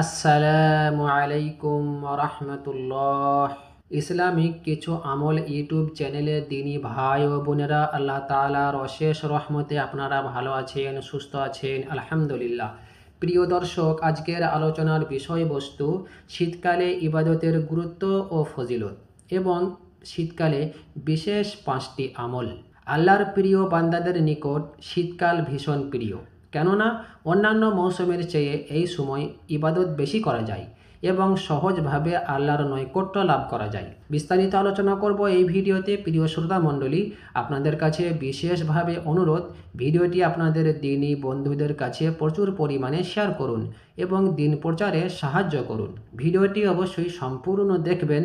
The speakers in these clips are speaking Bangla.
আসসালামু আলাইকুম রহমতুল্লাহ। ইসলামিক কিছু আমল ইউটিউব চ্যানেলে দিনী ভাই ও বোনেরা, আল্লাহ তাআলার অশেষ রহমতে আপনারা ভালো আছেন, সুস্থ আছেন, আলহামদুলিল্লাহ। প্রিয় দর্শক, আজকের আলোচনার বিষয়বস্তু শীতকালে ইবাদতের গুরুত্ব ও ফজিলত এবং শীতকালে বিশেষ 5টি আমল। আল্লাহর প্রিয় বান্দাদের নিকট শীতকাল ভীষণ প্রিয়, কেননা অন্যান্য মৌসুমের চেয়ে এই সময় ইবাদত বেশি করা যায় এবং সহজভাবে আল্লাহর নৈকট্য লাভ করা যায়। বিস্তারিত আলোচনা করব এই ভিডিওতে। প্রিয় শ্রোতা মণ্ডলী, আপনাদের কাছে বিশেষভাবে অনুরোধ, ভিডিওটি আপনাদের দিনী বন্ধুদের কাছে প্রচুর পরিমাণে শেয়ার করুন এবং দিন প্রচারে সাহায্য করুন। ভিডিওটি অবশ্যই সম্পূর্ণ দেখবেন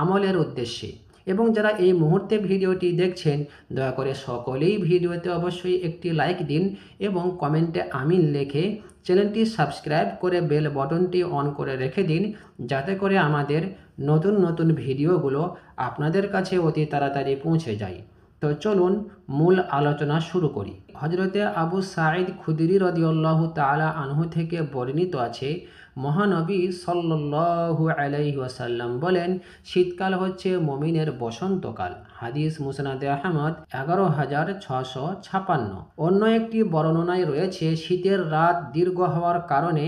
আমলের উদ্দেশ্যে। এবং যারা এই মুহূর্তে ভিডিওটি দেখছেন, দয়া করে সকলেই ভিডিওতে অবশ্যই একটি লাইক দিন এবং কমেন্টে আমিন লিখে চ্যানেলটি সাবস্ক্রাইব করে বেল বাটনটি অন করে রেখে দিন, যাতে করে আমাদের নতুন নতুন ভিডিওগুলো আপনাদের কাছে অতি তাড়াতাড়ি পৌঁছে যায়। তো চলুন মূল আলোচনা শুরু করি। হজরতে আবু সাঈদ খুদরি রাদিয়াল্লাহু তাআলা আনহু থেকে বর্ণিত আছে, মহানবী সাল্লাল্লাহু আলাইহি ওয়াসাল্লাম বলেন, শীতকাল হচ্ছে মুমিনের বসন্তকাল। হাদিস মুসনাদে আহমদ 11,656। অন্য একটি বর্ণনায় রয়েছে, শীতের রাত দীর্ঘ হওয়ার কারণে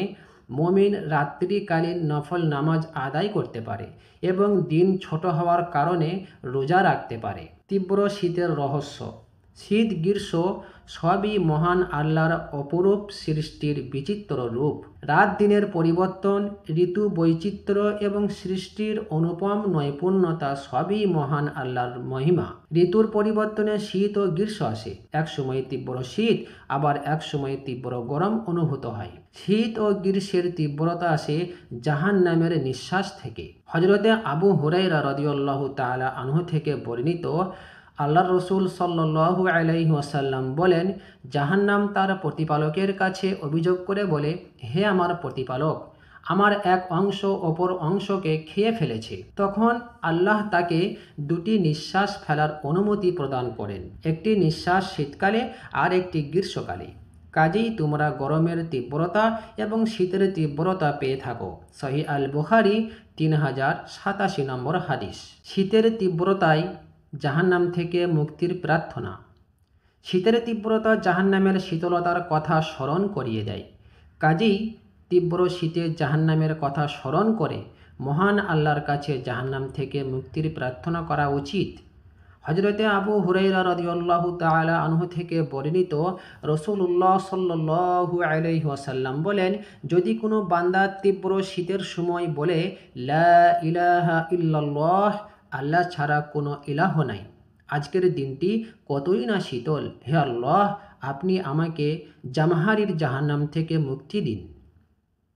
মুমিন রাত্রিকালীন নফল নামাজ আদায় করতে পারে এবং দিন ছোট হওয়ার কারণে রোজা রাখতে পারে। তীব্র শীতের রহস্য। শীত গ্রীষ্ম সবই মহান আল্লাহর অপরূপ সৃষ্টির বিচিত্র রূপ। রাত দিনের পরিবর্তন, ঋতু বৈচিত্র্য এবং সৃষ্টির অনুপম নৈপুণ্যতা সবই মহান আল্লাহর মহিমা। ঋতুর পরিবর্তনে শীত ও গ্রীষ্ম আসে। এক সময় তীব্র শীত, আবার এক সময় তীব্র গরম অনুভূত হয়। শীত ও গ্রীষ্মের তীব্রতা আসে জাহান্নামের নিঃশ্বাস থেকে। হযরতে আবু হুরায়রা রাদিয়াল্লাহু তাআলা আনহু থেকে বর্ণিত, আল্লাহর রসুল সাল্লাল্লাহু আলাইহি ওয়াসাল্লাম বলেন, জাহান্নাম তার প্রতিপালকের কাছে অভিযোগ করে বলে, হে আমার প্রতিপালক, আমার এক অংশ অপর অংশকে খেয়ে ফেলেছে। তখন আল্লাহ তাকে দুটি নিঃশ্বাস ফেলার অনুমতি প্রদান করেন, একটি নিঃশ্বাস শীতকালে আর একটি গ্রীষ্মকালে। কাজেই তোমরা গরমের তীব্রতা এবং শীতের তীব্রতা পেয়ে থাকো। সহিহ আল বুখারী 3087 নম্বর হাদিস। শীতের তীব্রতায় জাহান্নাম থেকে মুক্তির প্রার্থনা। শীতের তীব্রতা জাহান্নামের শীতলতার কথা স্মরণ করিয়ে দেয়। কাজেই তীব্র শীতে জাহান্নামের কথা স্মরণ করে মহান আল্লাহর কাছে জাহান্নাম থেকে মুক্তির প্রার্থনা করা উচিত। হযরতে আবু হুরায়রা রাদিয়াল্লাহু তাআলা আনহু থেকে বর্ণিত, রাসূলুল্লাহ সাল্লাল্লাহু আলাইহি ওয়াসাল্লাম বলেন, যদি কোনো বান্দা তীব্র শীতের সময় বলে, লা ইলাহা ইল্লাল্লাহ, আল্লাহ ছাড়া কোনো ইলাহ নাই, আজকের দিনটি কতই না শীতল, হে আল্লাহ, আপনি আমাকে জামহারির জাহান্নাম থেকে মুক্তি দিন।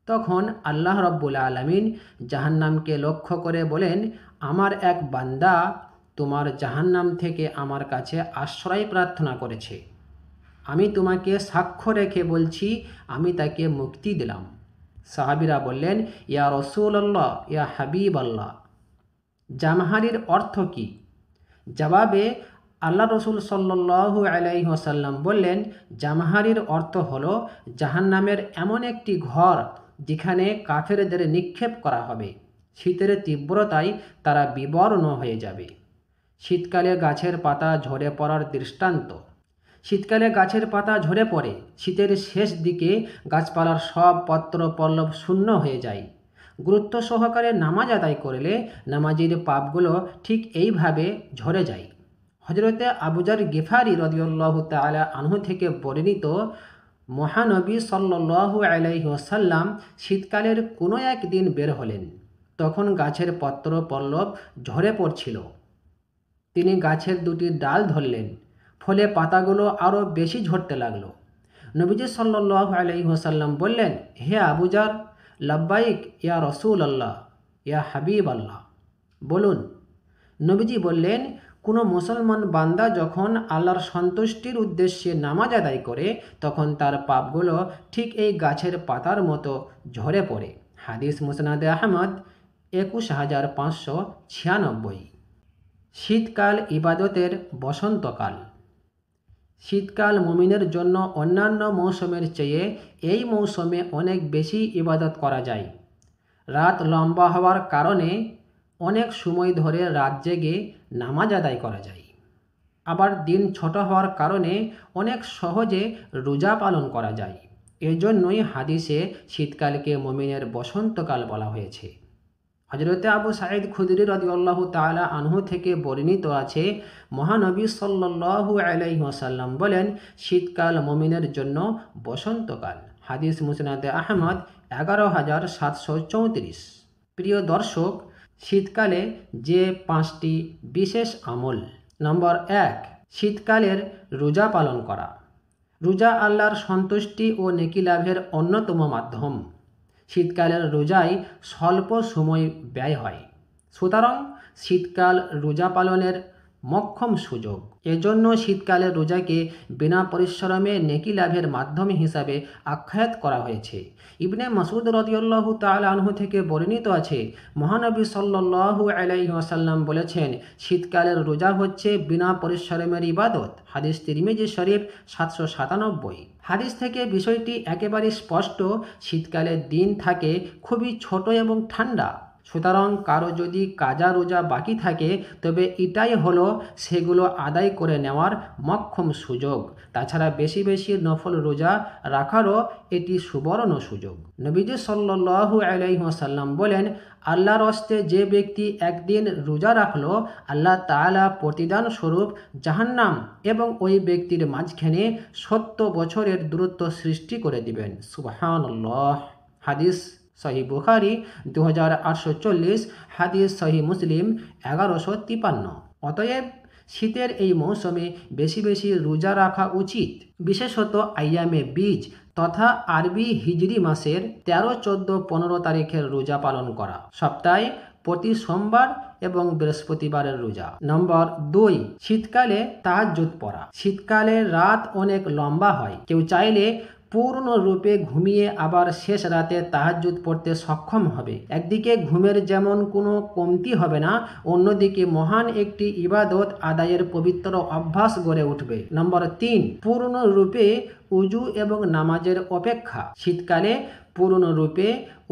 তখন আল্লাহ রাব্বুল আলামিন জাহান্নামকে লক্ষ্য করে বলেন, আমার এক বান্দা তোমার জাহান্নাম থেকে আমার কাছে আশ্রয় প্রার্থনা করেছে। আমি তোমাকে সাক্ষ্য রেখে বলছি, আমি তাকে মুক্তি দিলাম। সাহাবীরা বললেন, ইয়া রাসূলুল্লাহ, ইয়া হাবিব আল্লাহ, জামহারির অর্থ কি? জবাবে আল্লাহ রসুল সাল্লাল্লাহু আলাইহি ওয়াসাল্লাম বললেন, জামহারির অর্থ হলো জাহান্নামের এমন একটি ঘর যেখানে কাফেরদের নিক্ষেপ করা হবে। শীতের তীব্রতায় তারা বিবর্ণ হয়ে যাবে। শীতকালে গাছের পাতা ঝরে পড়ার দৃষ্টান্ত। শীতকালে গাছের পাতা ঝরে পড়ে। শীতের শেষ দিকে গাছপালার সব পত্র পল্লব শূন্য হয়ে যায়। গুরুত্ব সহকারে নামাজ আদায় করলে নামাজের পাপগুলো ঠিক এইভাবে ঝরে যায়। হযরতে আবু যার গিফারি রাদিয়াল্লাহু তাআলা আনহু থেকে বর্ণিত, মহানবী সাল্লাল্লাহু আলাইহি ওয়াসাল্লাম শীতকালের কোনো একদিন বের হলেন। তখন গাছের পত্র পল্লব ঝরে পড়ছিল। তিনি গাছের দুটি ডাল ধরলেন, ফলে পাতাগুলো আরও বেশি ঝরতে লাগলো। নবীজি সাল্লাল্লাহু আলাইহি ওয়াসাল্লাম বললেন, হে আবু যার, লাব্বাইক ইয়া রাসূলুল্লাহ, ইয়া হাবিব আল্লাহ, বলুন। নবীজি বললেন, কোনো মুসলমান বান্দা যখন আল্লাহর সন্তুষ্টির উদ্দেশ্যে নামাজ আদায় করে, তখন তার পাপগুলো ঠিক এই গাছের পাতার মতো ঝরে পড়ে। হাদিস মুসনাদে আহমদ 21,596। শীতকাল ইবাদতের বসন্তকাল। শীতকাল মুমিনের জন্য অন্যান্য মৌসুমের চেয়ে এই মৌসুমে অনেক বেশি ইবাদত করা যায়। রাত লম্বা হওয়ার কারণে অনেক সময় ধরে রাত জেগে নামাজ আদায় করা যায়। আবার দিন ছোট হওয়ার কারণে অনেক সহজে রোজা পালন করা যায়। এজন্যই হাদিসে শীতকালকে মুমিনের বসন্তকাল বলা হয়েছে। হযরতে আবু সাঈদ খুদরি রাদিয়াল্লাহু তাআলা আনহু থেকে বর্ণিত আছে, মহানবী সাল্লাল্লাহু আলাইহি ওয়াসাল্লাম বলেন, শীতকাল মুমিনের জন্য বসন্তকাল। হাদিস মুসনাদে আহমদ 11734। প্রিয় দর্শক, শীতকালে যে 5টি বিশেষ আমল। নম্বর 1, শীতকালের রোজা পালন করা। রোজা আল্লাহর সন্তুষ্টি ও নেকি লাভের অন্যতম মাধ্যম। শীতকালের রোজায় স্বল্প সময় ব্যয় হয়, সুতরাং শীতকাল রোজা পালনের মক্ষম সুযোগ। এজন্য শীতকালের রোজাকে বিনা পরিশ্রমে নেকি লাভের মাধ্যম হিসাবে আখ্যায়িত করা হয়েছে। ইবনে মাসউদ রাদিয়াল্লাহু তাআলা আনহু থেকে বর্ণিত আছে, মহানবী সাল্লাল্লাহু আলাইহি ওয়াসাল্লাম বলেছেন, শীতকালের রোজা হচ্ছে বিনা পরিশ্রমের ইবাদত। হাদিস তিরমিজি শরীফ 797। হাদিস থেকে বিষয়টি একেবারে স্পষ্ট। শীতকালের দিন থাকে খুবই ছোট এবং ঠান্ডা, সুতরাং কারো যদি কাজা রোজা বাকি থাকে তবে এটাই হলো সেগুলো আদায় করে নেওয়ার মক্ষম সুযোগ। তাছাড়া বেশি বেশি নফল রোজা রাখারও এটি সুবর্ণ সুযোগ। নবীজি সাল্লাল্লাহু আলাইহি ওয়াসাল্লাম বলেন, আল্লাহর হস্তে যে ব্যক্তি একদিন রোজা রাখলো, আল্লাহ তাআলা প্রতিদান স্বরূপ জাহান্নাম এবং ওই ব্যক্তির মাঝখানে 70 বছরের দূরত্ব সৃষ্টি করে দিবেন। সুবহানাল্লাহ। হাদিস সহিহ বুখারী 2840, হাদিস সহিহ মুসলিম 1153। অতএব শীতের এই মৌসুমে বেশি বেশি রোজা রাখা উচিত, বিশেষত আইয়ামে বীজ তথা আরবি হিজরি মাসের 13, 14, 15 তারিখের রোজা পালন করা। সপ্তাহে প্রতি সোমবার এবং বৃহস্পতিবারের রোজা। নম্বর 2, শীতকালে তাহাজ্জুদ পড়া। শীতকালে রাত অনেক লম্বা হয়। কেউ চাইলে পূর্ণরূপে ঘুমিয়ে আবার শেষ রাতে তাহাজ্জুদ পড়তে সক্ষম হবে। একদিকে ঘুমের যেমন কোনো কমতি হবে না, অন্যদিকে মহান একটি ইবাদত আদায়ের পবিত্র অভ্যাস গড়ে উঠবে। নম্বর 3, পূর্ণরূপে উজু এবং নামাজের অপেক্ষা। শীতকালে পূর্ণরূপে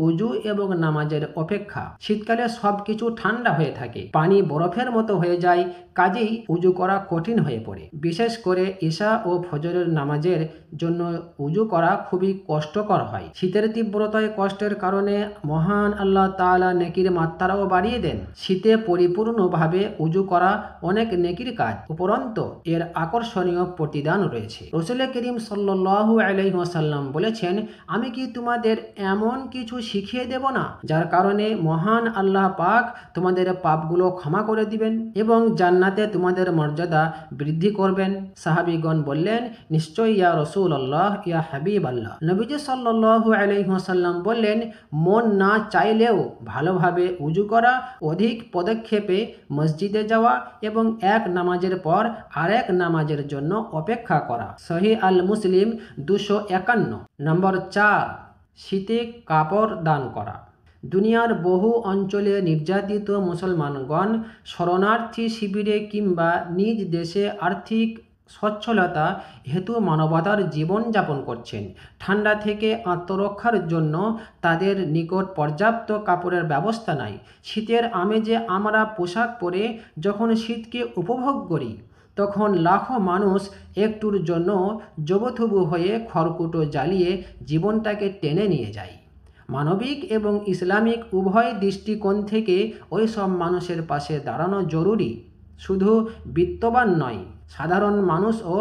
উজু এবং নামাজের অপেক্ষা। শীতকালে সব কিছু ঠান্ডা হয়ে থাকে, পানি বরফের মতো হয়ে যায়, কাজেই উজু করা কঠিন হয়ে পড়ে। বিশেষ করে ঈশা ও ফজরের নামাজের জন্য উজু করা খুবই কষ্টকর হয়। শীতের তীব্রতায় কষ্টের কারণে মহান আল্লাহ তাআলা নেকির মাত্রাও বাড়িয়ে দেন। শীতে পরিপূর্ণভাবে উজু করা অনেক নেকির কাজ, উপরন্তু এর আকর্ষণীয় প্রতিদান রয়েছে। রাসূল করিম সাল্লাল্লাহু আলাইহি ওয়াসাল্লাম বলেছেন, আমি কি তোমাদের এমন কিছু শিখিয়ে দেব না যার কারণে মহান আল্লাহ পাক তোমাদের পাপগুলো ক্ষমা করে দিবেন এবং জান্নাতে তোমাদের মর্যাদা বৃদ্ধি করবেন? সাহাবীগণ বললেন, নিশ্চয়ই ইয়া রাসূলুল্লাহ, ইয়া হাবিবাল্লাহ। নবীজি সাল্লাল্লাহু আলাইহি ওয়াসাল্লাম বললেন, মন না চাইলেও ভালোভাবে উজু করা, অধিক পদক্ষেপে মসজিদে যাওয়া এবং এক নামাজের পর আরেক নামাজের জন্য অপেক্ষা করা। সহিহ আল মুসলিম 251। নম্বর 4, শীতে কাপড় দান করা। দুনিয়ার বহু অঞ্চলে নির্যাতিত মুসলমানগণ শরণার্থী শিবিরে কিংবা নিজ দেশে আর্থিক সচ্ছলতা হেতু মানবতার জীবন যাপন করছেন। ঠান্ডা থেকে আত্মরক্ষার জন্য তাদের নিকট পর্যাপ্ত কাপড়ের ব্যবস্থা নাই। শীতের আমেজে আমরা পোশাক পরে যখন শীতকে উপভোগ করি, তখন লাখো মানুষ একটুর জন্য জবথুবু হয়ে খড়কুটো জ্বালিয়ে জীবনটাকে টেনে নিয়ে যায়। মানবিক এবং ইসলামিক উভয় দৃষ্টিকোণ থেকে ওই সব মানুষের পাশে দাঁড়ানো জরুরি। শুধু বিত্তবান নয়, সাধারণ মানুষও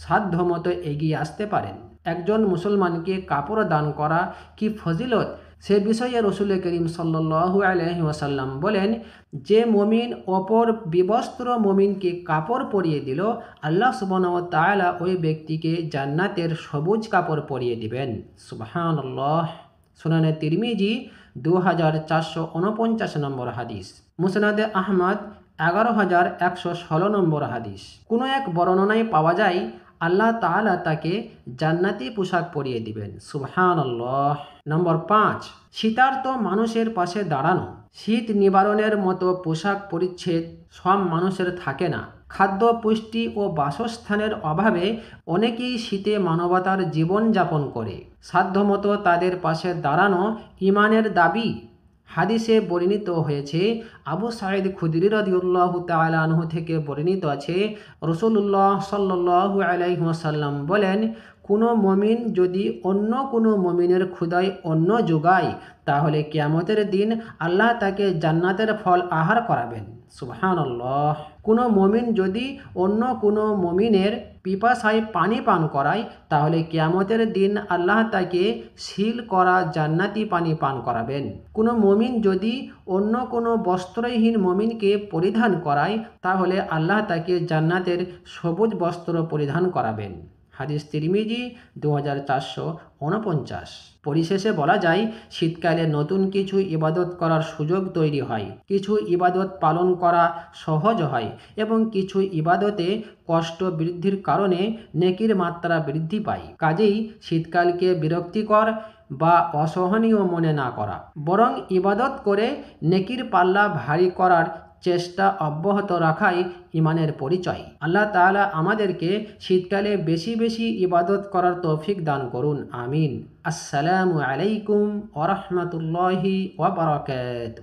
সাধ্যমতো এগিয়ে আসতে পারেন। একজন মুসলমানকে কাপড় দান করা কি ফজিলত, সে বিষয়ে রাসূল করিম সাল্লাল্লাহু আলাইহি ওয়াসাল্লাম বলেন, যে মুমিন অপর বিবস্ত্র মুমিনকে কাপড় পরিয়ে দিল, আল্লাহ সুবহানাহু ওয়া তাআলা ওই ব্যক্তিকে জান্নাতের সবুজ কাপড় পরিয়ে দিবেন। সুবহানাল্লাহ। সুনানে তিরমিজি 2449 নম্বর হাদিস। মুসনাদে আহমদ 11116 নম্বর হাদিস। কোনো এক বর্ণনায় পাওয়া যায়, আল্লাহ তাআলা তাকে জান্নাতি পোশাক পরিয়ে দিবেন। সুবহানাল্লাহ। নম্বর 5, শীতার্ত মানুষের পাশে দাঁড়ানো। শীত নিবারণের মতো পোশাক পরিচ্ছদ সব মানুষের থাকে না। খাদ্য, পুষ্টি ও বাসস্থানের অভাবে অনেকেই শীতে মানবতার জীবন যাপন করে। সাধ্যমতো তাদের পাশে দাঁড়ানো ঈমানের দাবি। হাদিসে বর্ণিত হয়েছে, আবু সাঈদ খুদরি রাদিয়াল্লাহু তাআলা আনহু থেকে বর্ণিত আছে, রাসূলুল্লাহ সাল্লাল্লাহু আলাইহি ওয়াসাল্লাম বলেন, কোনো মমিন যদি অন্য কোনো মমিনের ক্ষুধায় অন্ন যোগায়, তাহলে কিয়ামতের দিন আল্লাহ তাকে জান্নাতের ফল আহার করাবেন। সুবহানাল্লাহ। কোনো মমিন যদি অন্য কোনো মমিনের পিপাসায় পানি পান করায়, তাহলে কিয়ামতের দিন আল্লাহ তাকে সিল করা জান্নাতি পানি পান করাবেন। কোনো মমিন যদি অন্য কোনো বস্ত্রহীন মমিনকে পরিধান করায়, তাহলে আল্লাহ তাকে জান্নাতের সবুজ বস্ত্র পরিধান করাবেন। হাদিস তিরমিজি 2449। পরিশেষে বলা যায়, শীতকালে নতুন কিছু ইবাদত করার সুযোগ তৈরি হয়, কিছু ইবাদত পালন করা সহজ হয় এবং কিছু ইবাদতে কষ্ট বৃদ্ধির কারণে নেকির মাত্রা বৃদ্ধি পায়। কাজেই শীতকালকে বিরক্তিকর বা অসহনীয় মনে না করা, বরং ইবাদত করে নেকির পাল্লা ভারী করার চেষ্টা অব্যাহত রাখাই ইমানের পরিচয়। আল্লাহ তাআলা আমাদেরকে শীতকালে বেশি বেশি ইবাদত করার তৌফিক দান করুন। আমিন। আসসালামু আলাইকুম ওয়া রাহমাতুল্লাহি ওয়া বারাকাতুহু।